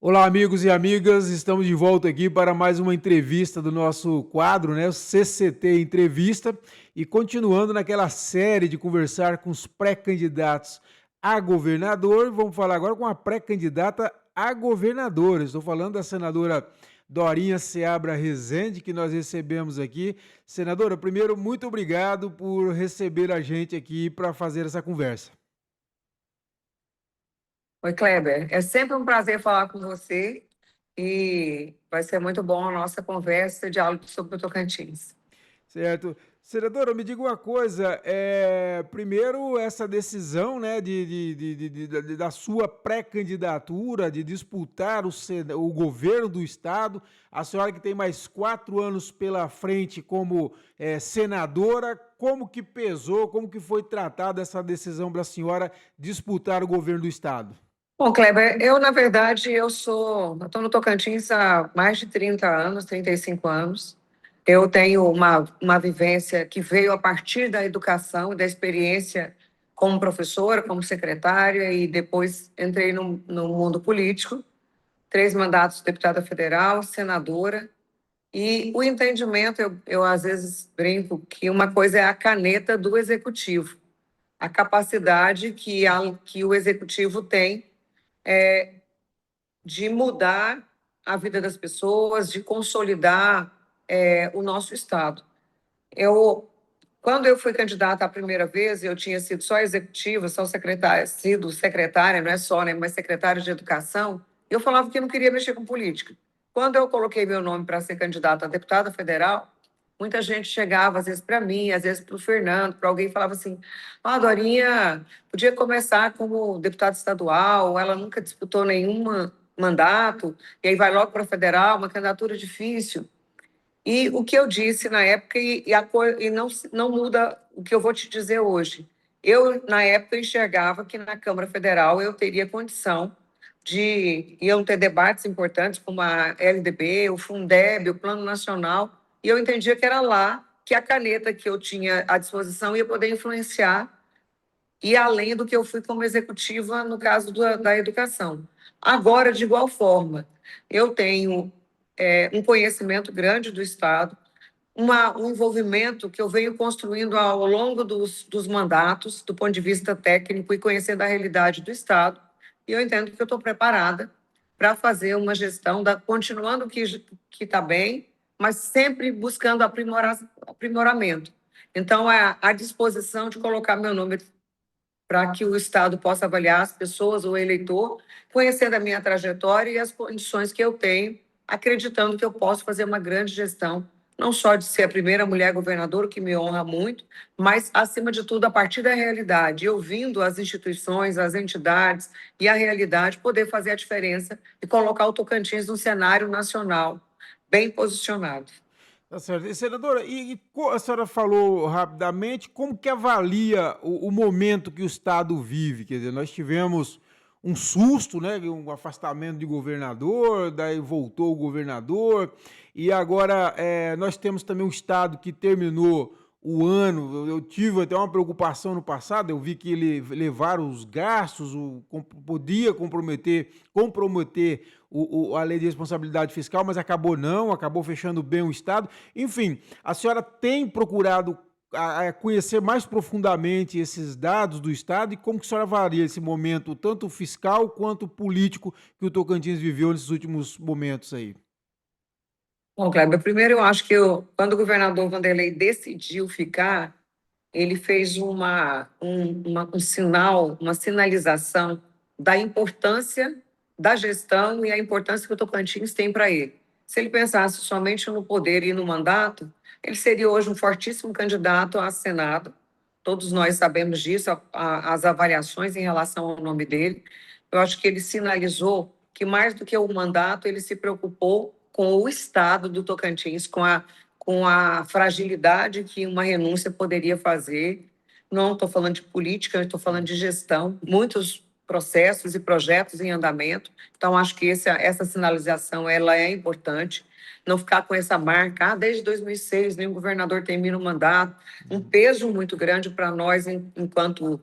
Olá, amigos e amigas, estamos de volta aqui para mais uma entrevista do nosso quadro, né? O CCT Entrevista, e continuando naquela série de conversar com os pré-candidatos a governador, vamos falar agora com a pré-candidata a governadora. Estou falando da senadora Dorinha Seabra Rezende, que nós recebemos aqui. Senadora, primeiro, muito obrigado por receber a gente aqui para fazer essa conversa. Oi, Kleber. É sempre um prazer falar com você e vai ser muito bom a nossa conversa e diálogo sobre o Tocantins. Certo. Senadora, me diga uma coisa, primeiro essa decisão, né, da sua pré-candidatura, de disputar o governo do estado, a senhora que tem mais 4 anos pela frente como senadora, como que pesou, como que foi tratada essa decisão para a senhora disputar o governo do estado? Bom, Kleber, na verdade, eu estou no Tocantins há mais de 30 anos, 35 anos. Eu tenho uma vivência que veio a partir da educação e da experiência como professora, como secretária, e depois entrei no mundo político. 3 mandatos de deputada federal, senadora. E o entendimento, eu às vezes brinco que uma coisa é a caneta do executivo, a capacidade que o executivo tem de mudar a vida das pessoas, de consolidar o nosso Estado. Eu, quando eu fui candidata a primeira vez, eu tinha sido só executiva, só secretária, sido secretária, não é só, né, mas secretária de educação, eu falava que não queria mexer com política. Quando eu coloquei meu nome para ser candidata a deputada federal, muita gente chegava, às vezes para mim, às vezes para o Fernando, para alguém, e falava assim: a Dorinha podia começar como deputada estadual, ela nunca disputou nenhum mandato, e aí vai logo para a federal, uma candidatura difícil. E o que eu disse na época, e não muda o que eu vou te dizer hoje. Eu, na época, enxergava que na Câmara Federal eu teria condição iam ter debates importantes, como a LDB, o Fundeb, o Plano Nacional, e eu entendia que era lá que a caneta que eu tinha à disposição ia poder influenciar, e além do que eu fui como executiva no caso da educação. Agora, de igual forma, eu tenho um conhecimento grande do Estado, um envolvimento que eu venho construindo ao longo dos mandatos, do ponto de vista técnico e conhecendo a realidade do Estado, e eu entendo que eu estou preparada para fazer uma gestão, continuando o que está bem, mas sempre buscando aprimoramento. Então, a disposição de colocar meu nome para que o Estado possa avaliar as pessoas, o eleitor, conhecendo a minha trajetória e as condições que eu tenho, acreditando que eu posso fazer uma grande gestão, não só de ser a primeira mulher governadora, o que me honra muito, mas, acima de tudo, a partir da realidade, ouvindo as instituições, as entidades e a realidade, poder fazer a diferença e colocar o Tocantins no cenário nacional, bem posicionado. Tá certo. E, senadora, a senhora falou rapidamente como que avalia o momento que o Estado vive? Quer dizer, nós tivemos um susto, né, um afastamento de governador, daí voltou o governador, e agora nós temos também um Estado que terminou o ano. Eu tive até uma preocupação no passado, eu vi que ele levaram os gastos, podia comprometer a lei de responsabilidade fiscal, mas acabou não, acabou fechando bem o Estado. Enfim, a senhora tem procurado conhecer mais profundamente esses dados do Estado, e como que a senhora avalia esse momento, tanto fiscal quanto político, que o Tocantins viveu nesses últimos momentos aí? Bom, Kleber, primeiro eu acho que quando o governador Vanderlei decidiu ficar, ele fez um sinal, uma sinalização da importância da gestão e a importância que o Tocantins tem para ele. Se ele pensasse somente no poder e no mandato, ele seria hoje um fortíssimo candidato a Senado. Todos nós sabemos disso, as avaliações em relação ao nome dele. Eu acho que ele sinalizou que, mais do que o mandato, ele se preocupou com o estado do Tocantins, com a fragilidade que uma renúncia poderia fazer. Não estou falando de política, estou falando de gestão. Muitos processos e projetos em andamento. Então, acho que essa sinalização ela é importante. Não ficar com essa marca, desde 2006, nenhum governador termina o mandato. Um peso muito grande para nós, enquanto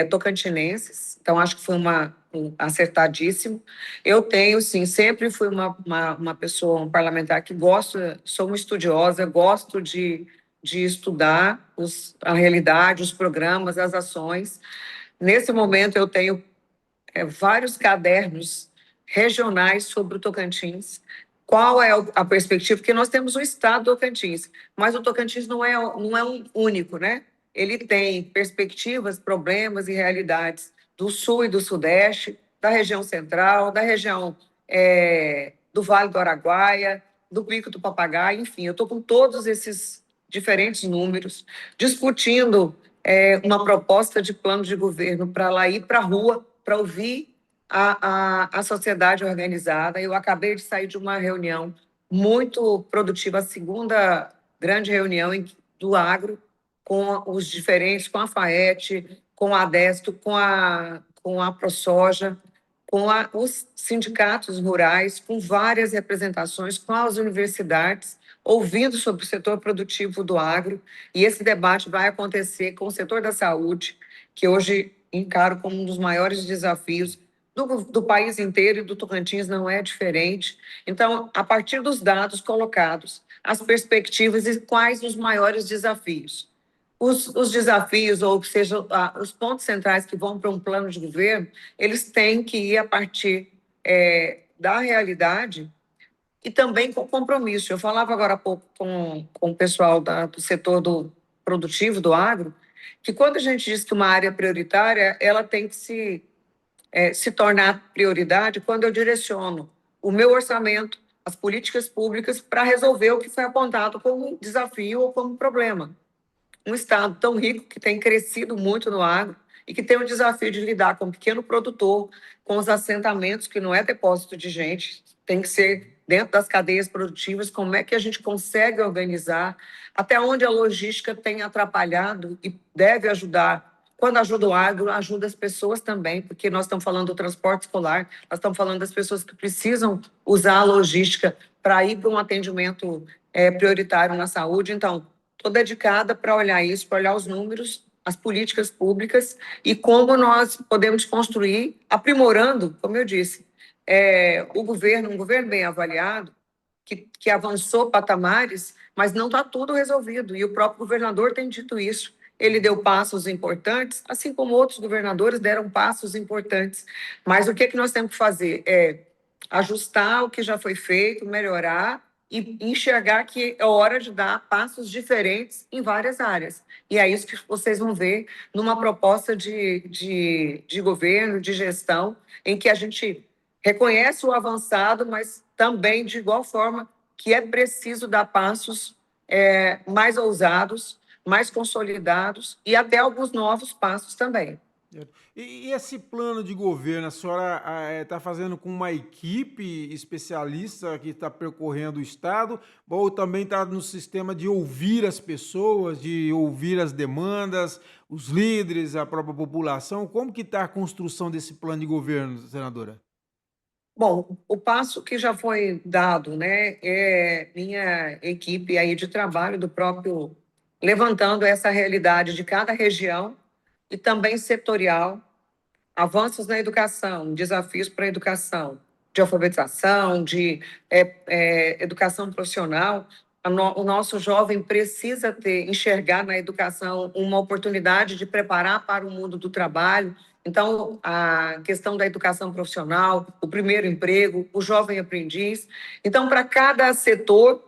tocantinenses. Então, acho que foi acertadíssimo. Eu tenho, sim, sempre fui uma pessoa, um parlamentar que sou uma estudiosa, gosto de estudar a realidade, os programas, as ações. Nesse momento, eu tenho vários cadernos regionais sobre o Tocantins. Qual é a perspectiva? Porque nós temos o estado do Tocantins, mas o Tocantins não é um único, né? Ele tem perspectivas, problemas e realidades do sul e do sudeste, da região central, da região do Vale do Araguaia, do Pico do Papagaio, enfim, eu estou com todos esses diferentes números, discutindo uma proposta de plano de governo para lá ir para a rua, para ouvir a sociedade organizada. Eu acabei de sair de uma reunião muito produtiva, a segunda grande reunião do agro, com os diferentes, com a FAET, com a Adesto, com a ProSoja, com os sindicatos rurais, com várias representações, com as universidades, ouvindo sobre o setor produtivo do agro. E esse debate vai acontecer com o setor da saúde, que hoje encaro como um dos maiores desafios do país inteiro, e do Tocantins não é diferente. Então, a partir dos dados colocados, as perspectivas e quais os maiores desafios. Os desafios, ou seja, os pontos centrais que vão para um plano de governo, eles têm que ir a partir da realidade e também com compromisso. Eu falava agora há pouco com o pessoal do setor produtivo, do agro, que quando a gente diz que uma área é prioritária, ela tem que se tornar prioridade quando eu direciono o meu orçamento, as políticas públicas, para resolver o que foi apontado como desafio ou como problema. Um estado tão rico, que tem crescido muito no agro e que tem o desafio de lidar com o pequeno produtor, com os assentamentos, que não é depósito de gente, tem que ser dentro das cadeias produtivas, como é que a gente consegue organizar, até onde a logística tem atrapalhado e deve ajudar. Quando ajuda o agro, ajuda as pessoas também, porque nós estamos falando do transporte escolar, nós estamos falando das pessoas que precisam usar a logística para ir para um atendimento prioritário na saúde. Então, estou dedicada para olhar isso, para olhar os números, as políticas públicas e como nós podemos construir, aprimorando, como eu disse, um governo bem avaliado, que avançou patamares, mas não está tudo resolvido. E o próprio governador tem dito isso. Ele deu passos importantes, assim como outros governadores deram passos importantes. Mas o que nós temos que fazer? Ajustar o que já foi feito, melhorar e enxergar que é hora de dar passos diferentes em várias áreas. E é isso que vocês vão ver numa proposta de governo, de gestão, em que a gente reconhece o avançado, mas também, de igual forma, que é preciso dar passos mais ousados, mais consolidados e até alguns novos passos também. E esse plano de governo, a senhora está fazendo com uma equipe especialista que está percorrendo o Estado, ou também está no sistema de ouvir as pessoas, de ouvir as demandas, os líderes, a própria população? Como que está a construção desse plano de governo, senadora? Bom, o passo que já foi dado, né, é minha equipe aí de trabalho do próprio, levantando essa realidade de cada região e também setorial, avanços na educação, desafios para a educação, de alfabetização, de educação profissional. O nosso jovem precisa enxergar na educação uma oportunidade de preparar para o mundo do trabalho. Então, a questão da educação profissional, o primeiro emprego, o jovem aprendiz. Então, para cada setor,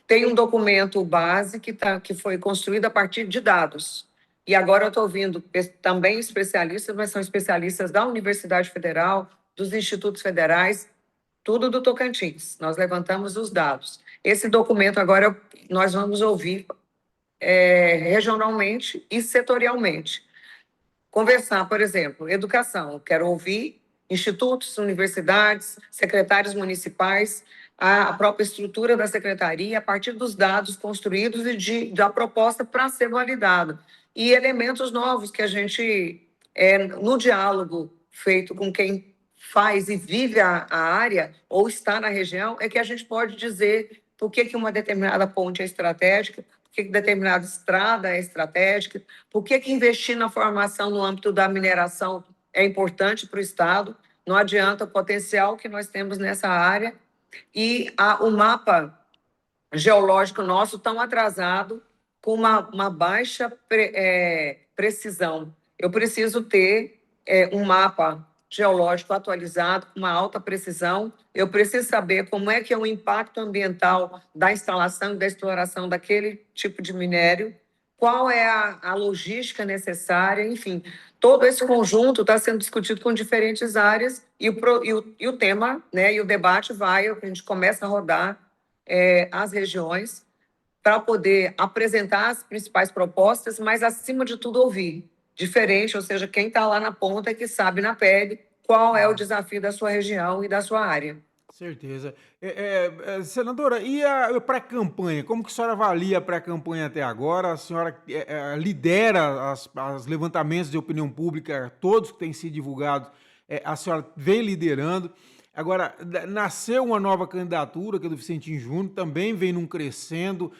tem um documento base que foi construído a partir de dados. E agora eu estou ouvindo também especialistas, mas são especialistas da Universidade Federal, dos institutos federais, tudo do Tocantins. Nós levantamos os dados. Esse documento agora nós vamos ouvir regionalmente e setorialmente. Conversar, por exemplo, educação. Eu quero ouvir institutos, universidades, secretários municipais, a própria estrutura da secretaria, a partir dos dados construídos e da proposta para ser validada. E elementos novos que a gente, no diálogo feito com quem faz e vive a área ou está na região, é que a gente pode dizer por que que uma determinada ponte é estratégica, por que que determinada estrada é estratégica, por que que investir na formação no âmbito da mineração é importante para o Estado. Não adianta o potencial que nós temos nessa área e o mapa geológico nosso tão atrasado, com uma baixa precisão. Eu preciso ter um mapa geológico atualizado, com uma alta precisão. Eu preciso saber como é que é o impacto ambiental da instalação e da exploração daquele tipo de minério, qual é a logística necessária, enfim. Todo esse conjunto está sendo discutido com diferentes áreas e o tema, né, e o debate a gente começa a rodar as regiões para poder apresentar as principais propostas, mas, acima de tudo, ouvir. Diferente, ou seja, quem está lá na ponta é que sabe na pele qual é o desafio da sua região e da sua área. Certeza. Senadora, e a pré-campanha? Como que a senhora avalia a pré-campanha até agora? A senhora lidera os levantamentos de opinião pública, todos que têm sido divulgados, a senhora vem liderando. Agora, nasceu uma nova candidatura, que é do Vicentinho Júnior, também vem num crescendo.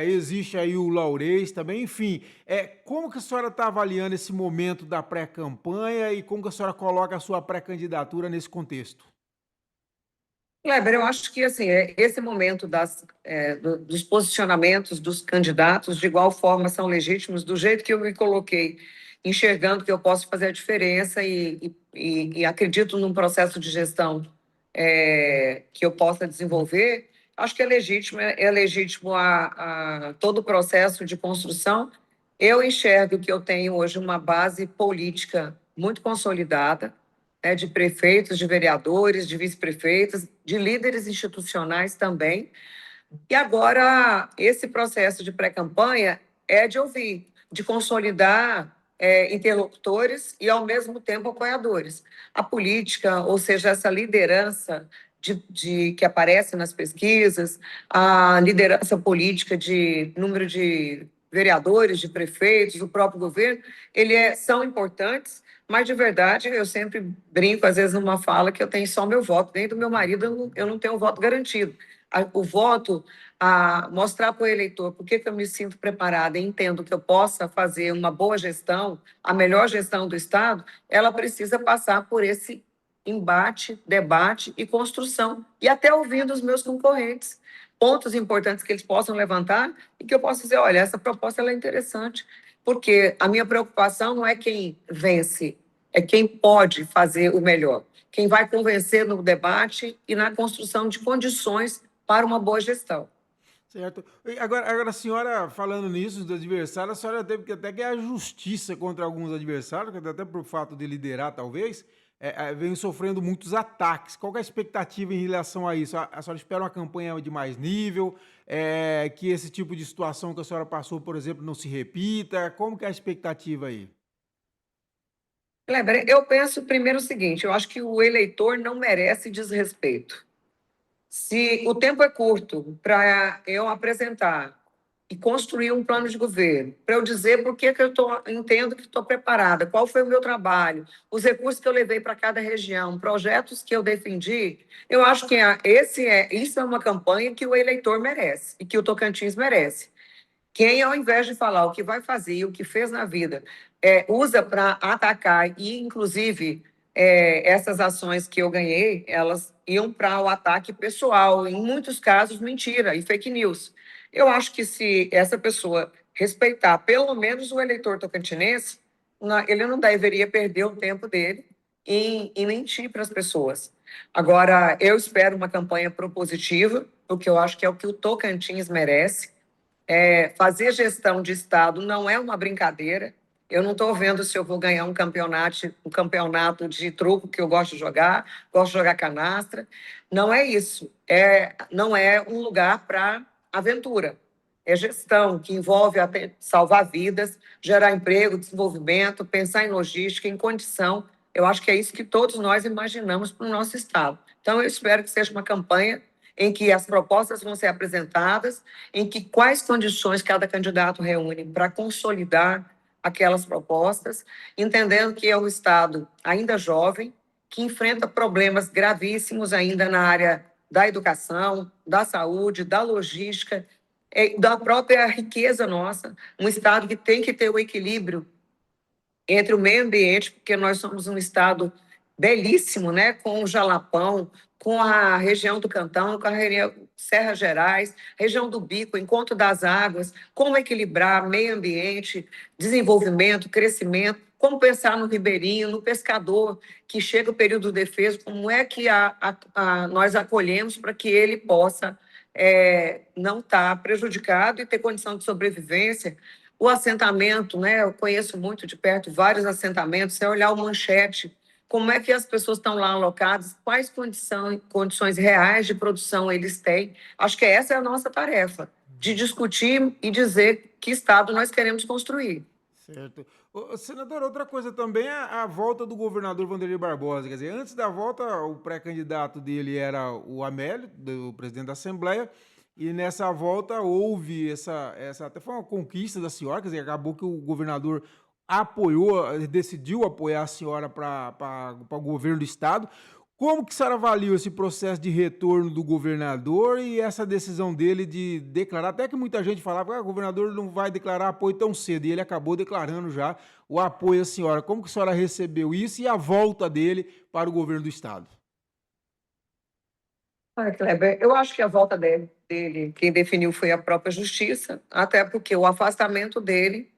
Existe aí o Laurez também, enfim. Como que a senhora está avaliando esse momento da pré-campanha e como que a senhora coloca a sua pré-candidatura nesse contexto? Kleber, eu acho que assim, esse momento dos posicionamentos dos candidatos, de igual forma, são legítimos, do jeito que eu me coloquei, enxergando que eu posso fazer a diferença e acredito num processo de gestão que eu possa desenvolver. Acho que é legítimo a todo o processo de construção. Eu enxergo que eu tenho hoje uma base política muito consolidada, né, de prefeitos, de vereadores, de vice-prefeitos, de líderes institucionais também. E agora, esse processo de pré-campanha é de ouvir, de consolidar interlocutores e, ao mesmo tempo, apoiadores. A política, ou seja, essa liderança que aparece nas pesquisas, a liderança política de número de vereadores, de prefeitos, do próprio governo, são importantes, mas, de verdade, eu sempre brinco, às vezes, numa fala, que eu tenho só meu voto. Nem do meu marido eu não tenho voto garantido. O voto, a mostrar para o eleitor por que eu me sinto preparada e entendo que eu possa fazer uma boa gestão, a melhor gestão do Estado, ela precisa passar por esse embate, debate e construção, e até ouvindo os meus concorrentes, pontos importantes que eles possam levantar e que eu possa dizer, olha, essa proposta ela é interessante, porque a minha preocupação não é quem vence, é quem pode fazer o melhor, quem vai convencer no debate e na construção de condições para uma boa gestão. Certo. E agora, a senhora, falando nisso, dos adversários, a senhora teve que até ganhar justiça contra alguns adversários, que até por fato de liderar, talvez, vem sofrendo muitos ataques. Qual que é a expectativa em relação a isso? A senhora espera uma campanha de mais nível, que esse tipo de situação que a senhora passou, por exemplo, não se repita? Como que é a expectativa aí? Kleber, eu penso primeiro o seguinte, eu acho que o eleitor não merece desrespeito. Se o tempo é curto para eu apresentar e construir um plano de governo, para eu dizer por que eu entendo que estou preparada, qual foi o meu trabalho, os recursos que eu levei para cada região, projetos que eu defendi, eu acho que isso é uma campanha que o eleitor merece e que o Tocantins merece. Quem, ao invés de falar o que vai fazer e o que fez na vida, usa para atacar e, inclusive, essas ações que eu ganhei, elas iam para o ataque pessoal, em muitos casos, mentira e fake news. Eu acho que se essa pessoa respeitar pelo menos o eleitor tocantinense, ele não deveria perder o tempo dele em mentir para as pessoas. Agora, eu espero uma campanha propositiva, porque eu acho que é o que o Tocantins merece. Fazer gestão de Estado não é uma brincadeira. Eu não estou vendo se eu vou ganhar um campeonato de truco que eu gosto de jogar canastra. Não é isso. Não é um lugar para aventura. É gestão que envolve até salvar vidas, gerar emprego, desenvolvimento, pensar em logística, em condição. Eu acho que é isso que todos nós imaginamos para o nosso Estado. Então, eu espero que seja uma campanha em que as propostas vão ser apresentadas, em que quais condições cada candidato reúne para consolidar aquelas propostas, entendendo que é um Estado ainda jovem, que enfrenta problemas gravíssimos ainda na área da educação, da saúde, da logística, da própria riqueza nossa, um Estado que tem que ter o equilíbrio entre o meio ambiente, porque nós somos um Estado belíssimo, né, com o Jalapão, com a região do Cantão, com a Serra Gerais, região do Bico, Encontro das Águas, como equilibrar meio ambiente, desenvolvimento, crescimento, como pensar no ribeirinho, no pescador que chega o período do defeso, como é que nós acolhemos para que ele possa não estar prejudicado e ter condição de sobrevivência. O assentamento, né? Eu conheço muito de perto vários assentamentos. Se olhar o Manchete, como é que as pessoas estão lá alocadas, quais condições reais de produção eles têm. Acho que essa é a nossa tarefa, de discutir e dizer que Estado nós queremos construir. Certo. Senador, outra coisa também é a volta do governador Vanderlei Barbosa. Quer dizer, antes da volta, o pré-candidato dele era o Amélio, o presidente da Assembleia, e nessa volta houve até foi uma conquista da senhora, quer dizer, acabou que o governador apoiou, decidiu apoiar a senhora para o governo do estado. Como que a senhora avalia esse processo de retorno do governador e essa decisão dele de declarar, até que muita gente falava que o governador não vai declarar apoio tão cedo, e ele acabou declarando já o apoio à senhora. Como que a senhora recebeu isso e a volta dele para o governo do estado? Olha, Kleber, eu acho que a volta dele, quem definiu foi a própria justiça, até porque o afastamento dele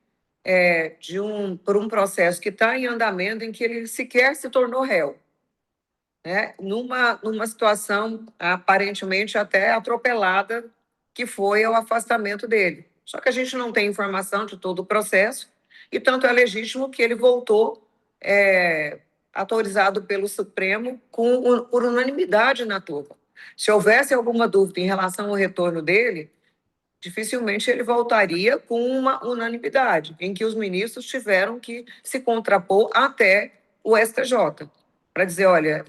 por um processo que está em andamento em que ele sequer se tornou réu, né? Numa situação aparentemente até atropelada, que foi o afastamento dele. Só que a gente não tem informação de todo o processo, e tanto é legítimo que ele voltou autorizado pelo Supremo por unanimidade na turma. Se houvesse alguma dúvida em relação ao retorno dele, dificilmente ele voltaria com uma unanimidade, em que os ministros tiveram que se contrapor até o STJ, para dizer, olha,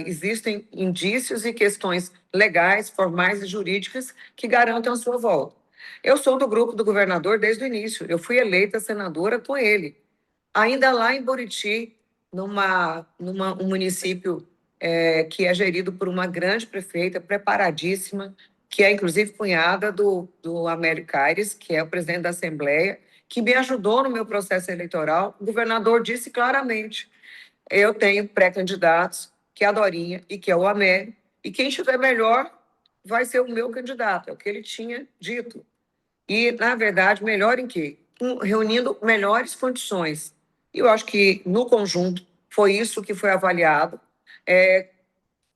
existem indícios e questões legais, formais e jurídicas que garantam a sua volta. Eu sou do grupo do governador desde o início, eu fui eleita senadora com ele, ainda lá em Buriti, um município que é gerido por uma grande prefeita, preparadíssima, que é inclusive cunhada do Américo Aires, que é o presidente da Assembleia, que me ajudou no meu processo eleitoral. O governador disse claramente: eu tenho pré-candidatos, que é a Dorinha e que é o Américo, e quem estiver melhor vai ser o meu candidato, é o que ele tinha dito. E, na verdade, melhor em quê? Reunindo melhores condições. E eu acho que, no conjunto, foi isso que foi avaliado.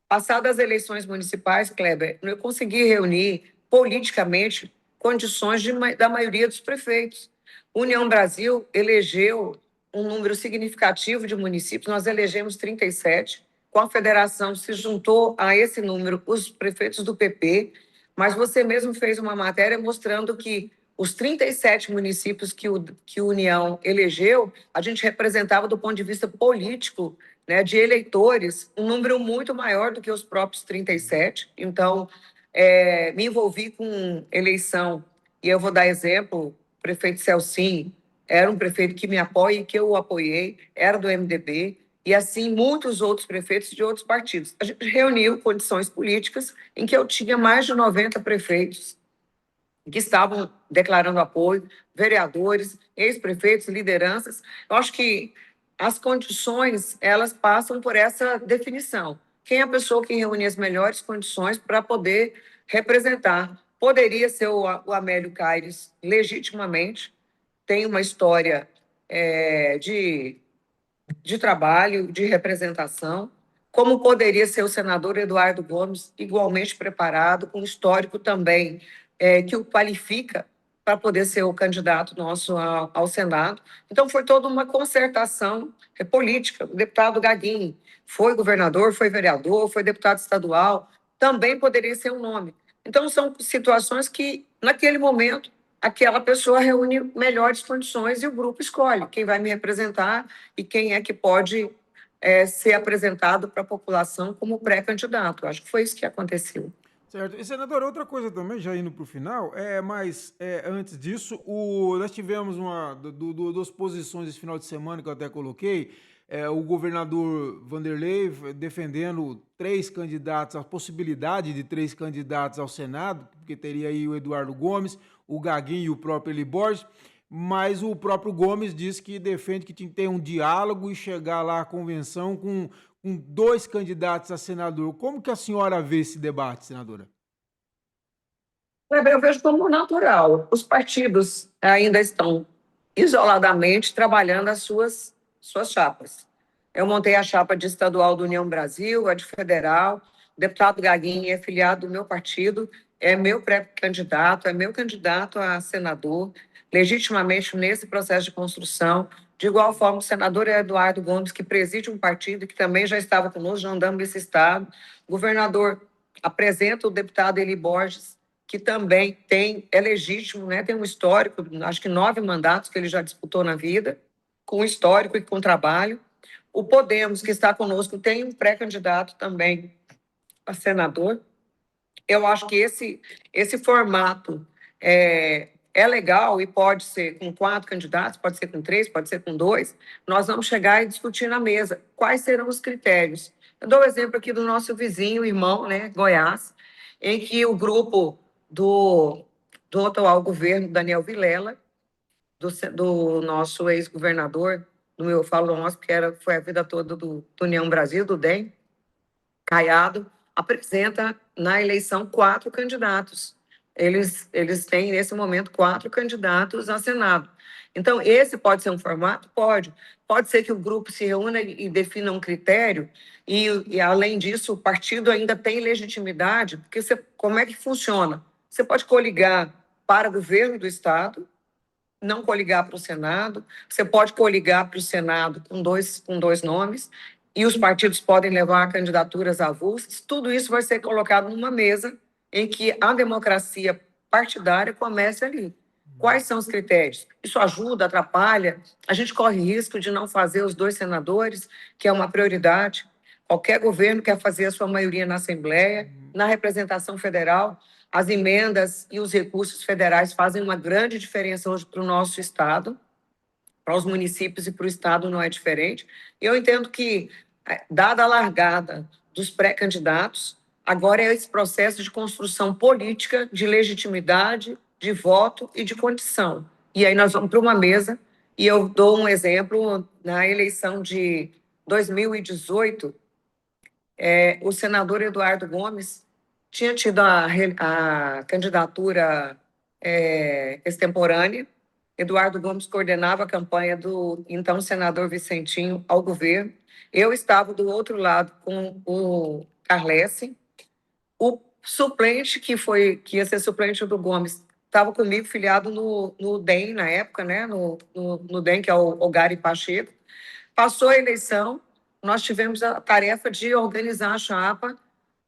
Passadas as eleições municipais, Kleber, eu consegui reunir politicamente condições da maioria dos prefeitos. União Brasil elegeu um número significativo de municípios, nós elegemos 37, com a federação se juntou a esse número os prefeitos do PP, mas você mesmo fez uma matéria mostrando que os 37 municípios que o União elegeu, a gente representava do ponto de vista político, né, de eleitores, um número muito maior do que os próprios 37. Então, me envolvi com eleição, e eu vou dar exemplo: o prefeito Celcinho era um prefeito que me apoia e que eu o apoiei, era do MDB, e assim muitos outros prefeitos de outros partidos. A gente reuniu condições políticas em que eu tinha mais de 90 prefeitos que estavam declarando apoio, vereadores, ex-prefeitos, lideranças. Eu acho que as condições, elas passam por essa definição. Quem é a pessoa que reúne as melhores condições para poder representar? Poderia ser o Amélio Caires, legitimamente, tem uma história de trabalho, de representação, como poderia ser o senador Eduardo Gomes, igualmente preparado, com histórico também que o qualifica para poder ser o candidato nosso ao Senado. Então, foi toda uma concertação política. O deputado Gaguinho foi governador, foi vereador, foi deputado estadual, também poderia ser um nome. Então, são situações que, naquele momento, aquela pessoa reúne melhores condições e o grupo escolhe quem vai me representar e quem é que pode ser apresentado para a população como pré-candidato. Acho que foi isso que aconteceu. Certo. E, senador, outra coisa também, já indo para o final, antes disso, nós tivemos das posições esse final de semana que eu até coloquei, o governador Vanderlei defendendo três candidatos, a possibilidade de três candidatos ao Senado, porque teria aí o Eduardo Gomes, o Gaguinho e o próprio Eli Borges, mas o próprio Gomes diz que defende que tinha que ter um diálogo e chegar lá à convenção com dois candidatos a senador. Como que a senhora vê esse debate, senadora? Eu vejo como natural. Os partidos ainda estão isoladamente trabalhando suas chapas. Eu montei a chapa de estadual do União Brasil, a de federal. O deputado Gaguinho é filiado do meu partido, é meu pré-candidato, é meu candidato a senador, legitimamente nesse processo de construção. De igual forma, o senador Eduardo Gomes, que preside um partido que também já estava conosco, já andamos nesse estado. O governador apresenta o deputado Eli Borges, que também é legítimo, né? Tem um histórico, acho que 9 mandatos que ele já disputou na vida, com histórico e com trabalho. O Podemos, que está conosco, tem um pré-candidato também a senador. Eu acho que esse formato é legal e pode ser com 4 candidatos, pode ser com 3, pode ser com 2. Nós vamos chegar e discutir na mesa quais serão os critérios. Eu dou o exemplo aqui do nosso vizinho, irmão, né, Goiás, em que o grupo do, do atual governo, Daniel Vilela, do nosso ex-governador, eu falo nosso, porque foi a vida toda do União Brasil, do DEM, Caiado, apresenta na eleição 4 candidatos. Eles têm, nesse momento, 4 candidatos a Senado. Então, esse pode ser um formato? Pode. Pode ser que o grupo se reúna e defina um critério, além disso, o partido ainda tem legitimidade, porque como é que funciona? Você pode coligar para o governo do Estado, não coligar para o Senado, você pode coligar para o Senado com dois nomes, e os partidos podem levar candidaturas avulsas. Tudo isso vai ser colocado numa mesa em que a democracia partidária comece ali. Quais são os critérios? Isso ajuda, atrapalha? A gente corre risco de não fazer os 2 senadores, que é uma prioridade. Qualquer governo quer fazer a sua maioria na Assembleia, na representação federal. As emendas e os recursos federais fazem uma grande diferença hoje para o nosso Estado, para os municípios e para o Estado não é diferente. Eu entendo que, dada a largada dos pré-candidatos, agora é esse processo de construção política, de legitimidade, de voto e de condição. E aí nós vamos para uma mesa, e eu dou um exemplo, na eleição de 2018, o senador Eduardo Gomes tinha tido a candidatura extemporânea. Eduardo Gomes coordenava a campanha do então senador Vicentinho ao governo. Eu estava do outro lado com o Carlesse. O suplente, que ia ser suplente do Gomes, estava comigo, filiado no DEM na época, né? no DEM, que é o Gary Pacheco. Passou a eleição, nós tivemos a tarefa de organizar a chapa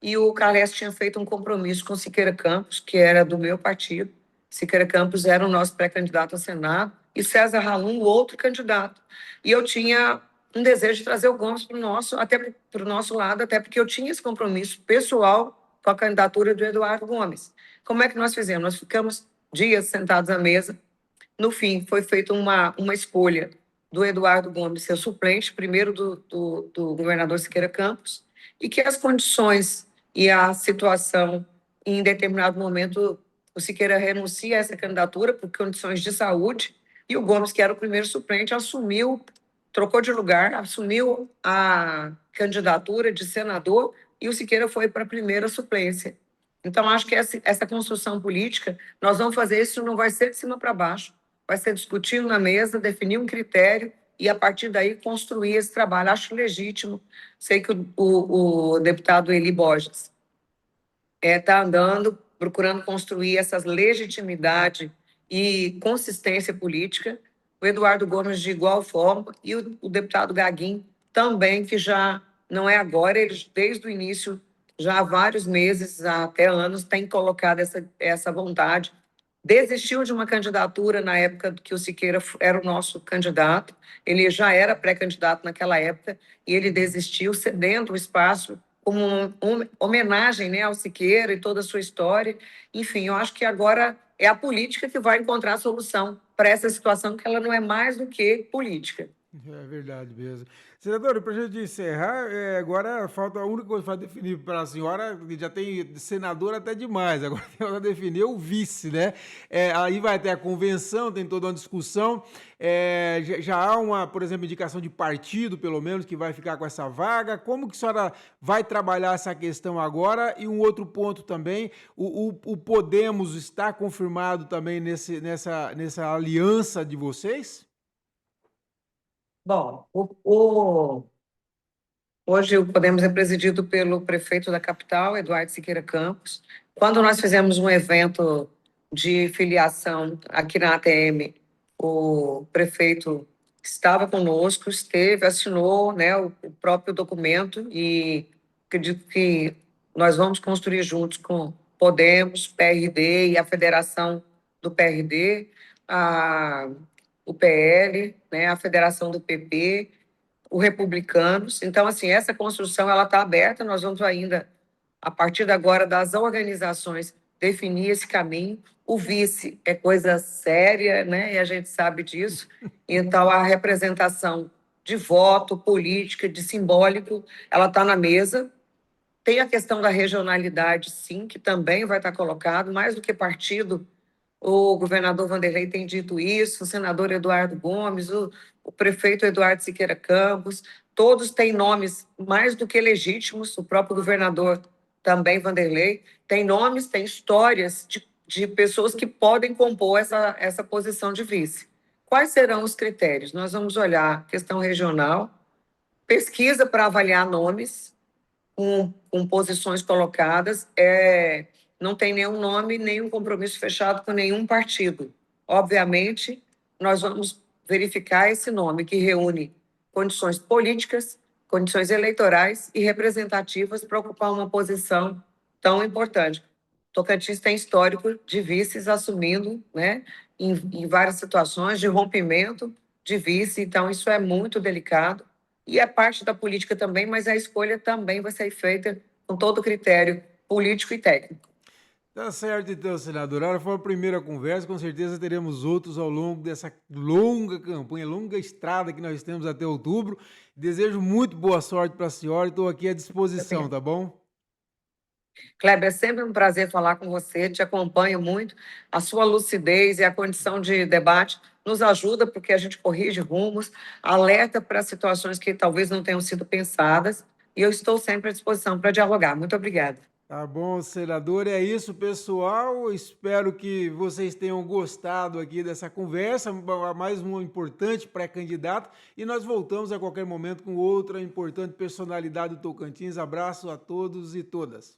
e o Carles tinha feito um compromisso com Siqueira Campos, que era do meu partido. Siqueira Campos era o nosso pré-candidato a Senado e César Halum, o outro candidato. E eu tinha um desejo de trazer o Gomes para o nosso lado, até porque eu tinha esse compromisso pessoal com a candidatura do Eduardo Gomes. Como é que nós fizemos? Nós ficamos dias sentados à mesa. No fim, foi feita uma escolha do Eduardo Gomes ser suplente, primeiro do governador Siqueira Campos, e que as condições e a situação, em determinado momento, o Siqueira renuncia a essa candidatura por condições de saúde, e o Gomes, que era o primeiro suplente, trocou de lugar, assumiu a candidatura de senador, e o Siqueira foi para a primeira suplência. Então, acho que essa construção política, nós vamos fazer isso, não vai ser de cima para baixo, vai ser discutido na mesa, definir um critério e, a partir daí, construir esse trabalho. Acho legítimo. Sei que o deputado Eli Borges está andando, procurando construir essa legitimidade e consistência política. O Eduardo Gomes, de igual forma, e o deputado Gaguinho também, que já não é agora, eles, desde o início, já há vários meses, até anos, têm colocado essa vontade. Desistiu de uma candidatura na época que o Siqueira era o nosso candidato, ele já era pré-candidato naquela época, e ele desistiu, cedendo o espaço como uma homenagem, né, ao Siqueira e toda a sua história. Enfim, eu acho que agora é a política que vai encontrar a solução para essa situação, que ela não é mais do que política. É verdade mesmo. Senadora, para a gente encerrar, agora falta a única coisa para definir para a senhora, que já tem senador até demais, agora tem que definir o vice, né? Aí vai ter a convenção, tem toda uma discussão, já há uma, por exemplo, indicação de partido, pelo menos, que vai ficar com essa vaga. Como que a senhora vai trabalhar essa questão agora? E um outro ponto também, o Podemos está confirmado também nessa aliança de vocês? Bom, hoje o Podemos é presidido pelo prefeito da capital, Eduardo Siqueira Campos. Quando nós fizemos um evento de filiação aqui na ATM, o prefeito estava conosco, esteve, assinou, né, o próprio documento, e acredito que nós vamos construir juntos com Podemos, PRD e a federação do PRD, a, o PL, né, a federação do PP, o Republicanos. Então, assim, essa construção ela está aberta, nós vamos ainda, a partir de agora, das organizações, definir esse caminho. O vice é coisa séria, né? E a gente sabe disso. Então, a representação de voto, política, de simbólico, ela está na mesa. Tem a questão da regionalidade, sim, que também vai estar colocado, mais do que partido. O governador Vanderlei tem dito isso, o senador Eduardo Gomes, o prefeito Eduardo Siqueira Campos, todos têm nomes mais do que legítimos, o próprio governador também, Vanderlei, tem nomes, tem histórias de pessoas que podem compor essa posição de vice. Quais serão os critérios? Nós vamos olhar questão regional, pesquisa para avaliar nomes, com posições colocadas, não tem nenhum nome, nenhum compromisso fechado com nenhum partido. Obviamente, nós vamos verificar esse nome que reúne condições políticas, condições eleitorais e representativas para ocupar uma posição tão importante. Tocantins tem histórico de vices assumindo, né, em várias situações de rompimento de vice, então isso é muito delicado e é parte da política também, mas a escolha também vai ser feita com todo o critério político e técnico. Tá certo, então, senadora. Ela foi a primeira conversa, com certeza teremos outros ao longo dessa longa campanha, longa estrada que nós temos até outubro. Desejo muito boa sorte para a senhora e estou aqui à disposição, tá bom? Kleber, é sempre um prazer falar com você, te acompanho muito. A sua lucidez e a condição de debate nos ajuda, porque a gente corrige rumos, alerta para situações que talvez não tenham sido pensadas, e eu estou sempre à disposição para dialogar. Muito obrigada. Tá bom, senador. É isso, pessoal. Espero que vocês tenham gostado aqui dessa conversa, mais um importante pré-candidato. E nós voltamos a qualquer momento com outra importante personalidade do Tocantins. Abraço a todos e todas.